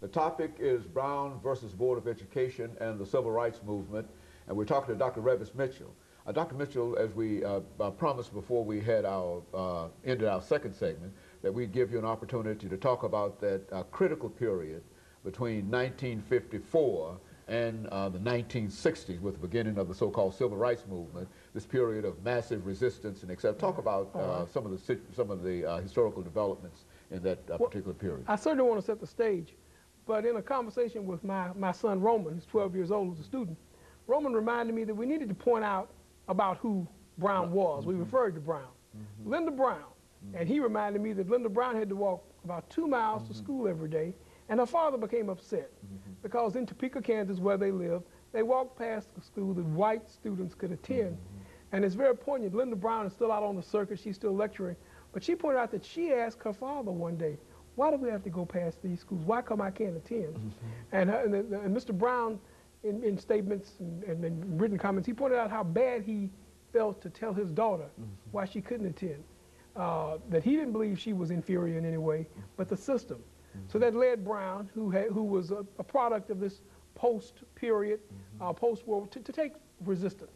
The topic is Brown versus Board of Education and the Civil Rights Movement, and we're talking to Dr. Mitchell. Dr. Mitchell, as we promised before we had ended our second segment, that we'd give you an opportunity to talk about that critical period between 1954 and the 1960s, with the beginning of the so-called Civil Rights Movement, this period of massive resistance and etc. Talk about some of the historical developments in that particular period. I certainly want to set the stage, but in a conversation with my son Roman, who's 12 years old, who's a student, Roman reminded me that we needed to point out about who Brown was. We referred to Brown. Linda Brown. And he reminded me that Linda Brown had to walk about 2 miles to school every day, and her father became upset because in Topeka, Kansas, where they lived, they walked past a school that white students could attend. And it's very poignant. Linda Brown is still out on the circuit. She's still lecturing. But she pointed out that she asked her father one day, why do we have to go past these schools? Why come I can't attend? And Mr. Brown, in statements and in written comments, he pointed out how bad he felt to tell his daughter why she couldn't attend. That he didn't believe she was inferior in any way, but the system. So that led Brown, who was a product of this post-period, post-war, to take resistance,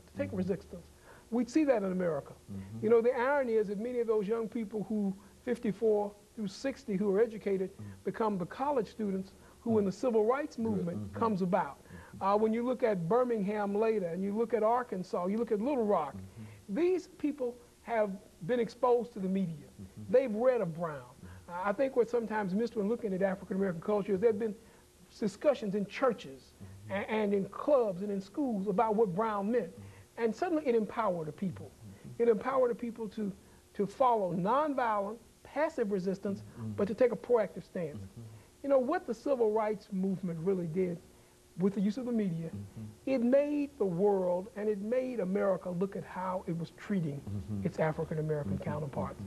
We'd see that in America. You know, the irony is that many of those young people who 54 through 60 who are educated become the college students who, when the Civil Rights Movement comes about. When you look at Birmingham later, and you look at Arkansas, you look at Little Rock, these people have been exposed to the media. They've read of Brown. I think what sometimes missed when looking at African-American culture is there have been discussions in churches and in clubs and in schools about what Brown meant. And suddenly it empowered the people. It empowered the people to follow nonviolent, passive resistance, but to take a proactive stance. You know, what the Civil Rights Movement really did with the use of the media, it made the world and it made America look at how it was treating its African-American counterparts.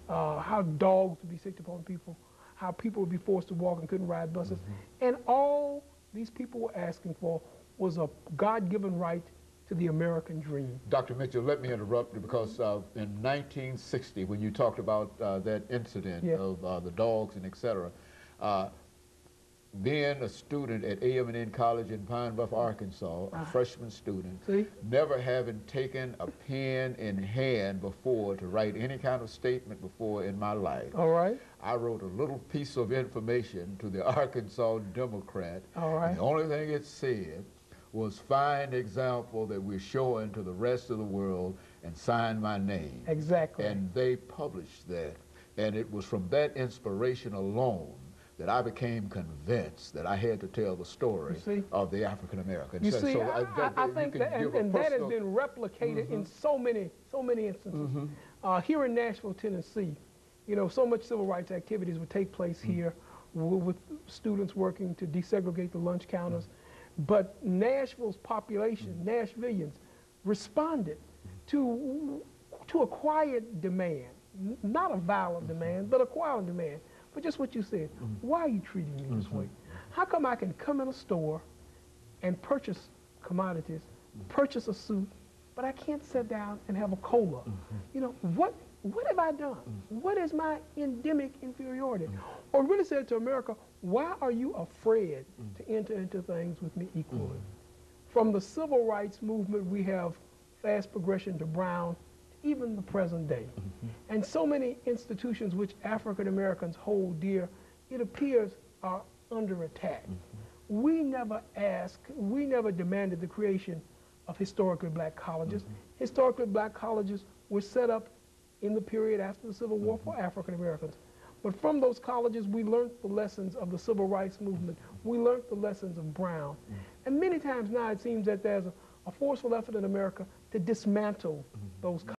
How dogs would be sicked upon people, how people would be forced to walk and couldn't ride buses. And all these people were asking for was a God-given right to the American dream. Dr. Mitchell, let me interrupt you because in 1960, when you talked about that incident of the dogs and etc., being a student at A&M College in Pine Bluff, Arkansas, a freshman student, never having taken a pen in hand before to write any kind of statement before in my life. I wrote a little piece of information to the Arkansas Democrat. And the only thing it said was fine example that we're showing to the rest of the world and sign my name. And they published that. And it was from that inspiration alone that I became convinced that I had to tell the story of the African American. You see, I think that, and that has been replicated in so many instances. Here in Nashville, Tennessee, you know, so much civil rights activities would take place here with students working to desegregate the lunch counters. But Nashville's population, Nashvillians, responded to a quiet demand, not a violent demand, but a quiet demand. But just what you said, why are you treating me this way? How come I can come in a store and purchase commodities, purchase a suit, but I can't sit down and have a cola? You know, what have I done? What is my endemic inferiority? Or really said to America, why are you afraid to enter into things with me equally? From the Civil Rights Movement, we have fast progression to Brown, even the present day. And so many institutions which African Americans hold dear, it appears, are under attack. We never demanded the creation of historically black colleges. Historically black colleges were set up in the period after the Civil War for African Americans. But from those colleges, we learned the lessons of the Civil Rights Movement. We learned the lessons of Brown. And many times now it seems that there's a forceful effort in America to dismantle those